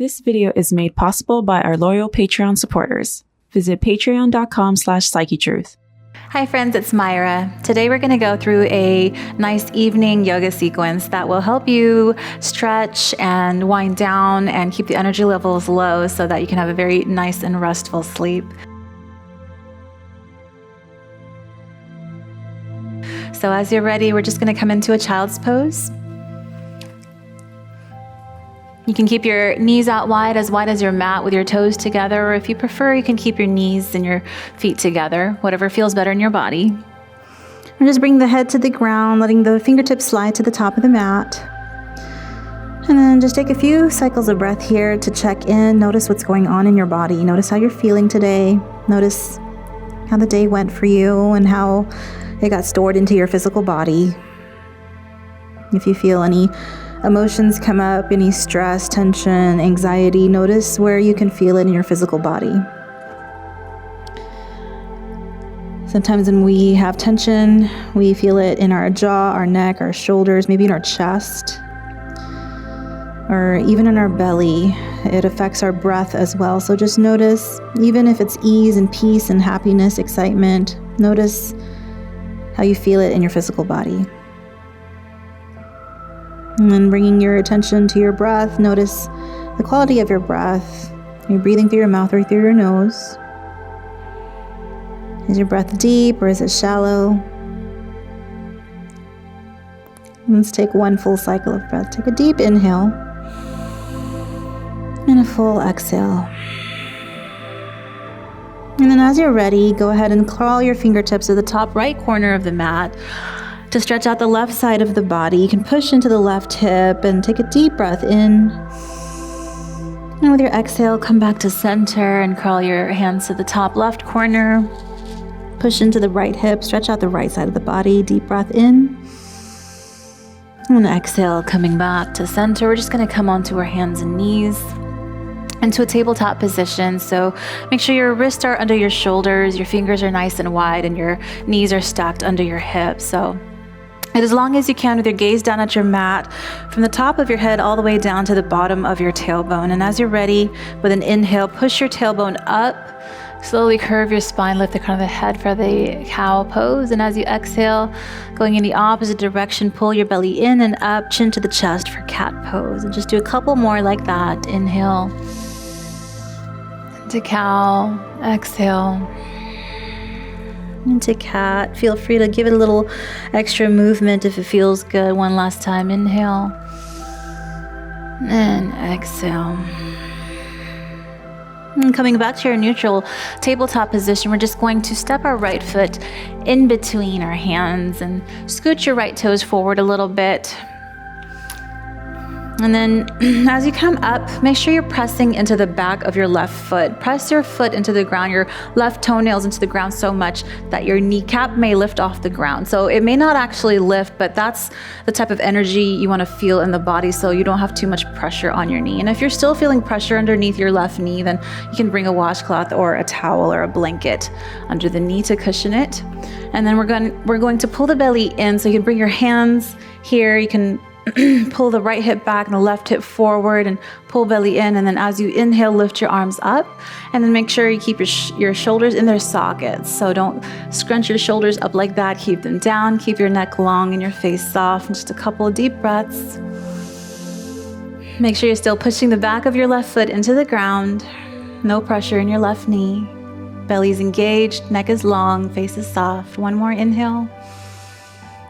This video is made possible by our loyal Patreon supporters. Visit patreon.com/Psychetruth. Hi friends, it's Myra. Today we're going to go through a nice evening yoga sequence that will help you stretch and wind down and keep the energy levels low so that you can have a very nice and restful sleep. So as you're ready, we're just going to come into a child's pose. You can keep your knees out wide as your mat with your toes together, or if you prefer, you can keep your knees and your feet together, whatever feels better in your body. And just bring the head to the ground, letting the fingertips slide to the top of the mat. And then just take a few cycles of breath here to check in. Notice what's going on in your body. Notice how you're feeling today. Notice how the day went for you and how it got stored into your physical body. If you feel any emotions come up, any stress, tension, anxiety, notice where you can feel it in your physical body. Sometimes when we have tension, we feel it in our jaw, our neck, our shoulders, maybe in our chest, or even in our belly. It affects our breath as well. So just notice, even if it's ease and peace and happiness, excitement, notice how you feel it in your physical body. And then bringing your attention to your breath, notice the quality of your breath. Are you breathing through your mouth or through your nose? Is your breath deep or is it shallow? Let's take one full cycle of breath. Take a deep inhale and a full exhale. And then as you're ready, go ahead and crawl your fingertips to the top right corner of the mat to stretch out the left side of the body. You can push into the left hip and take a deep breath in. And with your exhale, come back to center and crawl your hands to the top left corner. Push into the right hip, stretch out the right side of the body. Deep breath in. And exhale, coming back to center. We're just going to come onto our hands and knees into a tabletop position. So make sure your wrists are under your shoulders, your fingers are nice and wide, and your knees are stacked under your hips. So as long as you can, with your gaze down at your mat, from the top of your head all the way down to the bottom of your tailbone. And as you're ready, with an inhale, push your tailbone up, slowly curve your spine, lift the crown of the head for the cow pose. And as you exhale, going in the opposite direction, pull your belly in and up, chin to the chest for cat pose. And just do a couple more like that. Inhale into cow, exhale into cat. Feel free to give it a little extra movement if it feels good. One last time. Inhale and exhale. And coming back to your neutral tabletop position, we're just going to step our right foot in between our hands and scoot your right toes forward a little bit. And then as you come up, make sure you're pressing into the back of your left foot. Press your foot into the ground, your left toenails into the ground so much that your kneecap may lift off the ground. So it may not actually lift, but that's the type of energy you want to feel in the body so you don't have too much pressure on your knee. And if you're still feeling pressure underneath your left knee, then you can bring a washcloth or a towel or a blanket under the knee to cushion it. And then we're going to pull the belly in, so you can bring your hands here. You can pull the right hip back and the left hip forward and pull belly in. And then as you inhale, lift your arms up, and then make sure you keep your shoulders in their sockets. So don't scrunch your shoulders up like that. Keep them down. Keep your neck long and your face soft. And just a couple of deep breaths. Make sure you're still pushing the back of your left foot into the ground. No pressure in your left knee. Belly's engaged, neck is long, face is soft. One more inhale.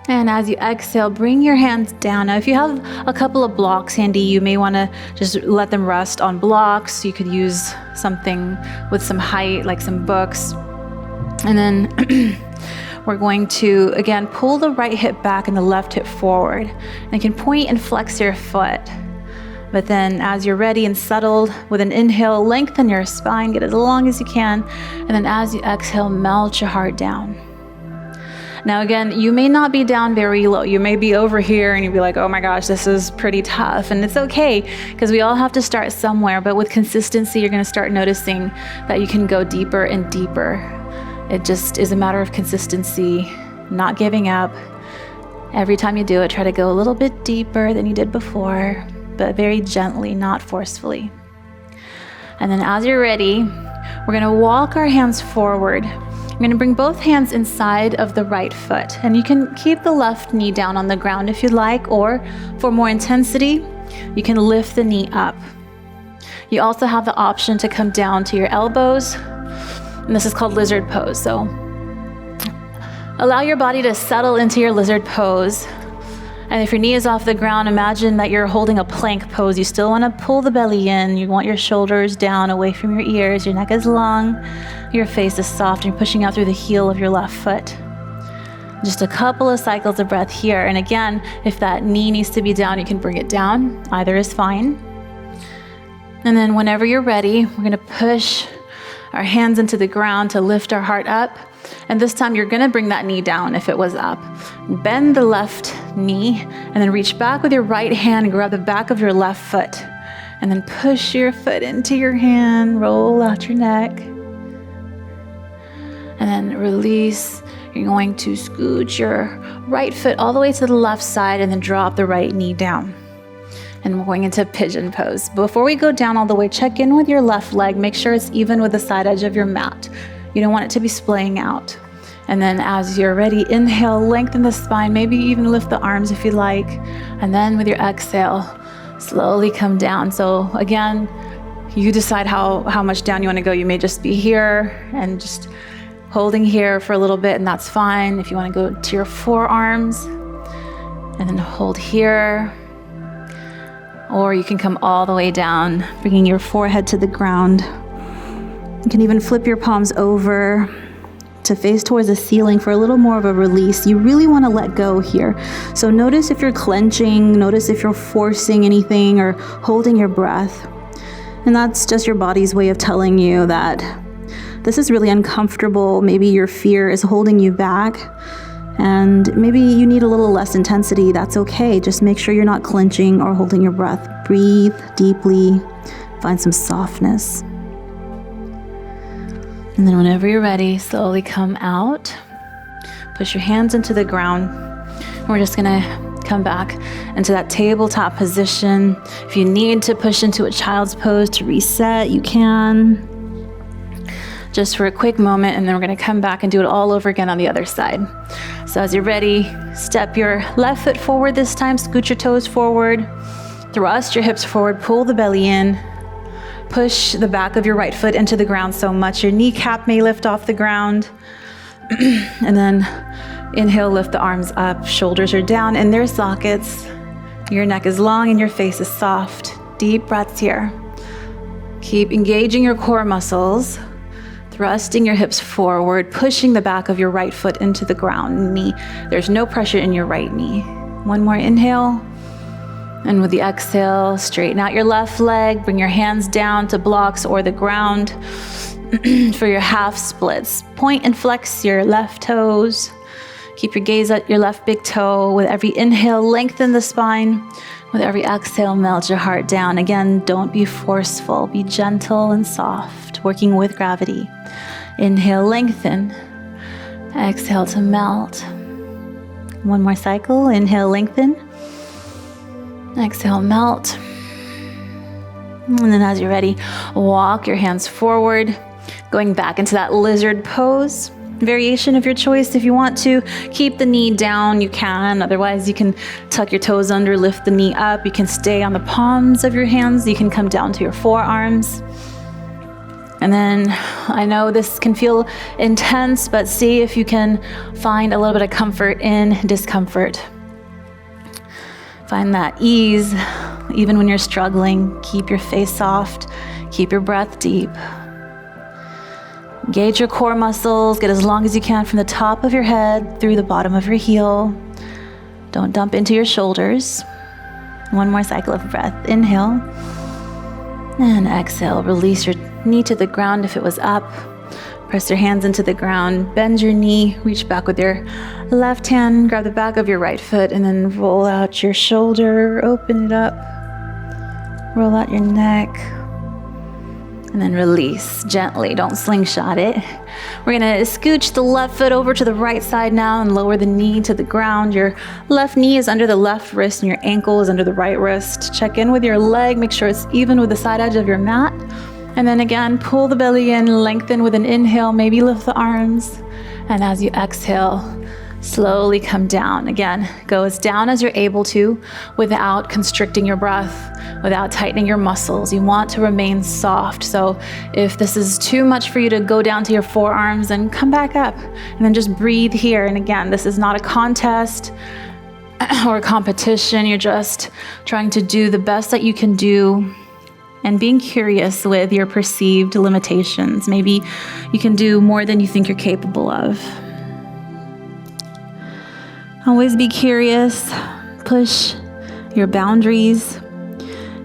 And as you exhale, bring your hands down. Now, if you have a couple of blocks handy, you may want to just let them rest on blocks. You could use something with some height, like some books. And then we're going to, again, pull the right hip back and the left hip forward. And you can point and flex your foot. But then as you're ready and settled, with an inhale, lengthen your spine, get as long as you can. And then as you exhale, melt your heart down. Now again, you may not be down very low. You may be over here and you'll be like, oh my gosh, this is pretty tough. And it's okay, because we all have to start somewhere. But with consistency, you're going to start noticing that you can go deeper and deeper. It just is a matter of consistency, not giving up. Every time you do it, try to go a little bit deeper than you did before, but very gently, not forcefully. And then as you're ready, we're gonna walk our hands forward. You're gonna bring both hands inside of the right foot. And you can keep the left knee down on the ground if you'd like, or for more intensity, you can lift the knee up. You also have the option to come down to your elbows, and this is called lizard pose. So allow your body to settle into your lizard pose. And if your knee is off the ground, imagine that you're holding a plank pose. You still want to pull the belly in. You want your shoulders down away from your ears. Your neck is long. Your face is soft. And you're pushing out through the heel of your left foot. Just a couple of cycles of breath here. And again, if that knee needs to be down, you can bring it down. Either is fine. And then whenever you're ready, we're going to push our hands into the ground to lift our heart up. And this time you're gonna bring that knee down if it was up. Bend the left knee and then reach back with your right hand and grab the back of your left foot. And then push your foot into your hand, roll out your neck. And then release. You're going to scooch your right foot all the way to the left side and then drop the right knee down. And we're going into pigeon pose. Before we go down all the way, check in with your left leg. Make sure it's even with the side edge of your mat. You don't want it to be splaying out. And then as you're ready, inhale, lengthen the spine, maybe even lift the arms if you like. And then with your exhale, slowly come down. So again, you decide how much down you want to go. You may just be here and just holding here for a little bit, and that's fine. If you want to go to your forearms and then hold here, or you can come all the way down, bringing your forehead to the ground. You can even flip your palms over to face towards the ceiling for a little more of a release. You really want to let go here. So notice if you're clenching, notice if you're forcing anything or holding your breath. And that's just your body's way of telling you that this is really uncomfortable. Maybe your fear is holding you back, and maybe you need a little less intensity. That's okay. Just make sure you're not clenching or holding your breath. Breathe deeply, find some softness. And then whenever you're ready, slowly come out. Push your hands into the ground. And we're just gonna come back into that tabletop position. If you need to push into a child's pose to reset, you can. Just for a quick moment, and then we're gonna come back and do it all over again on the other side. So as you're ready, step your left foot forward this time, scoot your toes forward, thrust your hips forward, pull the belly in. Push the back of your right foot into the ground so much your kneecap may lift off the ground. And then inhale, lift the arms up, shoulders are down in their sockets. Your neck is long and your face is soft. Deep breaths here. Keep engaging your core muscles, thrusting your hips forward, pushing the back of your right foot into the ground. There's no pressure in your right knee. One more inhale. And with the exhale, straighten out your left leg, bring your hands down to blocks or the ground for your half splits. Point and flex your left toes. Keep your gaze at your left big toe. With every inhale, lengthen the spine. With every exhale, melt your heart down. Again, don't be forceful. Be gentle and soft, working with gravity. Inhale, lengthen. Exhale to melt. One more cycle. Inhale, lengthen. Exhale, melt. And then as you're ready, walk your hands forward, going back into that lizard pose. Variation of your choice. If you want to keep the knee down, you can. Otherwise, you can tuck your toes under, lift the knee up. You can stay on the palms of your hands. You can come down to your forearms. And then I know this can feel intense, but see if you can find a little bit of comfort in discomfort. Find that ease, even when you're struggling. Keep your face soft. Keep your breath deep. Engage your core muscles. Get as long as you can from the top of your head through the bottom of your heel. Don't dump into your shoulders. One more cycle of breath. Inhale. And exhale. Release your knee to the ground if it was up. Press your hands into the ground, bend your knee, reach back with your left hand, grab the back of your right foot, and then roll out your shoulder, open it up, roll out your neck, and then release gently. Don't slingshot it. We're gonna scooch the left foot over to the right side now and lower the knee to the ground. Your left knee is under the left wrist and your ankle is under the right wrist. Check in with your leg, make sure it's even with the side edge of your mat. And then again, pull the belly in, lengthen with an inhale, maybe lift the arms. And as you exhale, slowly come down. Again, go as down as you're able to without constricting your breath, without tightening your muscles. You want to remain soft. So if this is too much for you to go down to your forearms, then come back up and then just breathe here. And again, this is not a contest or a competition. You're just trying to do the best that you can do and being curious with your perceived limitations. Maybe you can do more than you think you're capable of. Always be curious, push your boundaries,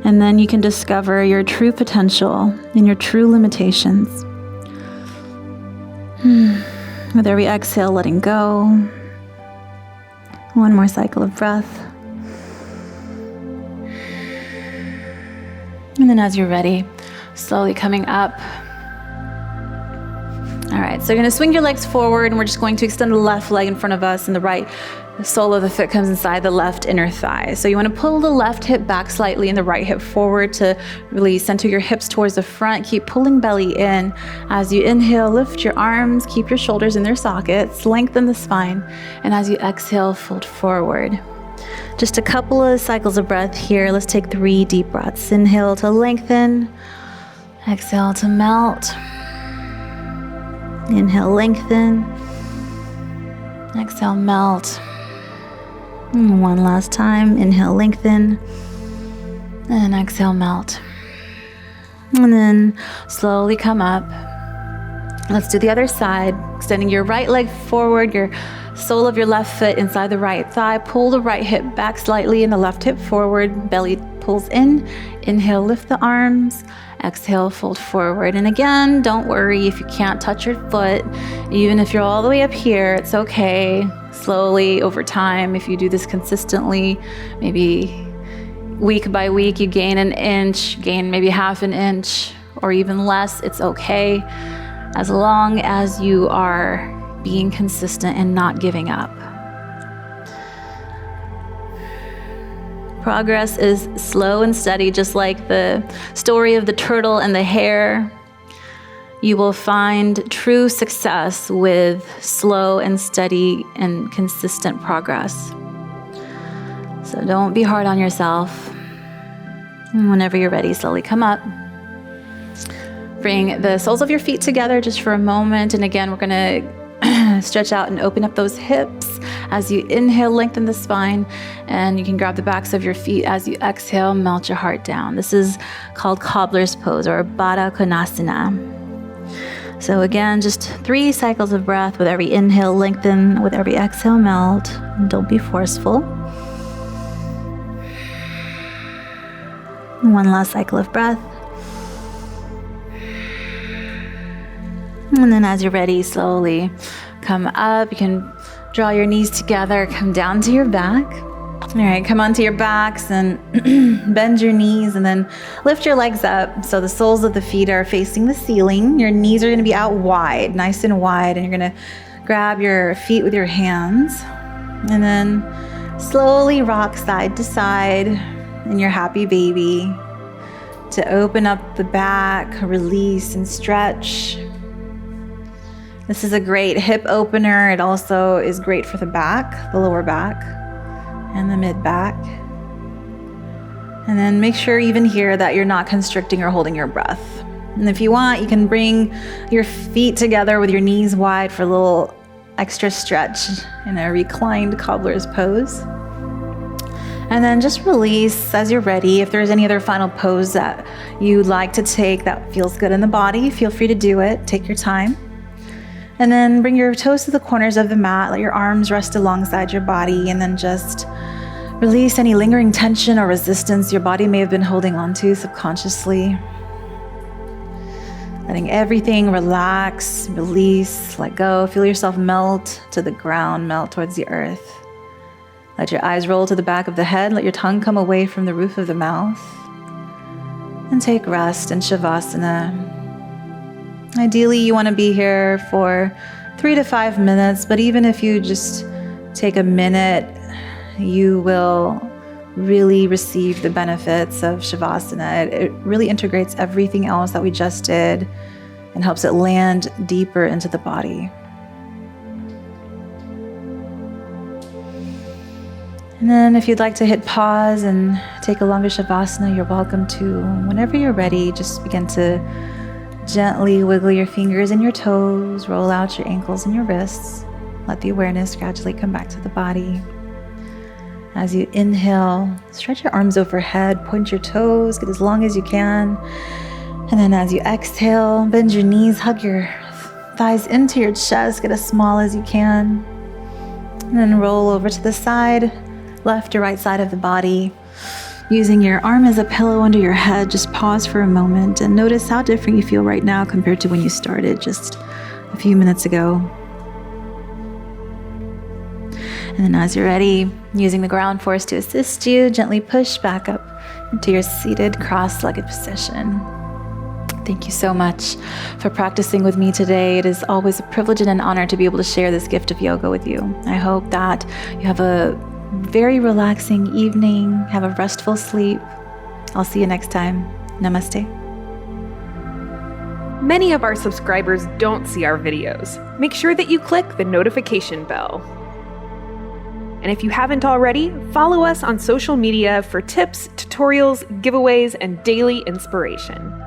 and then you can discover your true potential and your true limitations. With every exhale, letting go. One more cycle of breath. And then as you're ready, slowly coming up. All right, so you're gonna swing your legs forward and we're just going to extend the left leg in front of us and the right sole of the foot comes inside the left inner thigh. So you wanna pull the left hip back slightly and the right hip forward to really center your hips towards the front. Keep pulling belly in. As you inhale, lift your arms, keep your shoulders in their sockets, lengthen the spine. And as you exhale, fold forward. Just a couple of cycles of breath here. Let's take 3 deep breaths. Inhale to lengthen, exhale to melt. Inhale, lengthen, exhale, melt. And one last time, inhale, lengthen, and exhale, melt. And then slowly come up. Let's do the other side, extending your right leg forward, your sole of your left foot inside the right thigh. Pull the right hip back slightly and the left hip forward. Belly pulls in. Inhale, lift the arms. Exhale, fold forward. And again, don't worry if you can't touch your foot. Even if you're all the way up here, it's okay. Slowly over time, if you do this consistently, maybe week by week, you gain an inch, gain maybe half an inch or even less, it's okay. As long as you are being consistent and not giving up. Progress is slow and steady, just like the story of the turtle and the hare. You will find true success with slow and steady and consistent progress. So don't be hard on yourself. And whenever you're ready, slowly come up. Bring the soles of your feet together just for a moment. And again, we're gonna stretch out and open up those hips. As you inhale, lengthen the spine, and you can grab the backs of your feet. As you exhale, melt your heart down. This is called cobbler's pose or Baddha Konasana. So again, just 3 cycles of breath. With every inhale, lengthen. With every exhale, melt. Don't be forceful. One last cycle of breath. And then as you're ready, slowly come up. You can draw your knees together, come down to your back. All right, come onto your backs and bend your knees and then lift your legs up so the soles of the feet are facing the ceiling. Your knees are gonna be out wide, nice and wide, and you're gonna grab your feet with your hands and then slowly rock side to side in your happy baby to open up the back, release and stretch. This is a great hip opener. It also is great for the back, the lower back, and the mid back. And then make sure even here that you're not constricting or holding your breath. And if you want, you can bring your feet together with your knees wide for a little extra stretch in a reclined cobbler's pose. And then just release as you're ready. If there's any other final pose that you'd like to take that feels good in the body, feel free to do it. Take your time. And then bring your toes to the corners of the mat. Let your arms rest alongside your body, and then just release any lingering tension or resistance your body may have been holding on to subconsciously. Letting everything relax, release, let go. Feel yourself melt to the ground, melt towards the earth. Let your eyes roll to the back of the head. Let your tongue come away from the roof of the mouth. And take rest in Shavasana. Ideally, you want to be here for 3 to 5 minutes, but even if you just take a minute, you will really receive the benefits of Shavasana. It really integrates everything else that we just did and helps it land deeper into the body. And then if you'd like to hit pause and take a longer Shavasana, you're welcome to. Whenever you're ready, just begin to gently wiggle your fingers and your toes, roll out your ankles and your wrists. Let the awareness gradually come back to the body. As you inhale, stretch your arms overhead, point your toes, get as long as you can. And then as you exhale, bend your knees, hug your thighs into your chest, get as small as you can. And then roll over to the side, left or right side of the body. Using your arm as a pillow under your head, just pause for a moment and notice how different you feel right now compared to when you started just a few minutes ago. And then as you're ready, using the ground force to assist you, gently push back up into your seated cross-legged position. Thank you so much for practicing with me today. It is always a privilege and an honor to be able to share this gift of yoga with you. I hope that you have a very relaxing evening, have a restful sleep. I'll see you next time. Namaste. Many of our subscribers don't see our videos. Make sure that you click the notification bell. And if you haven't already, follow us on social media for tips, tutorials, giveaways, and daily inspiration.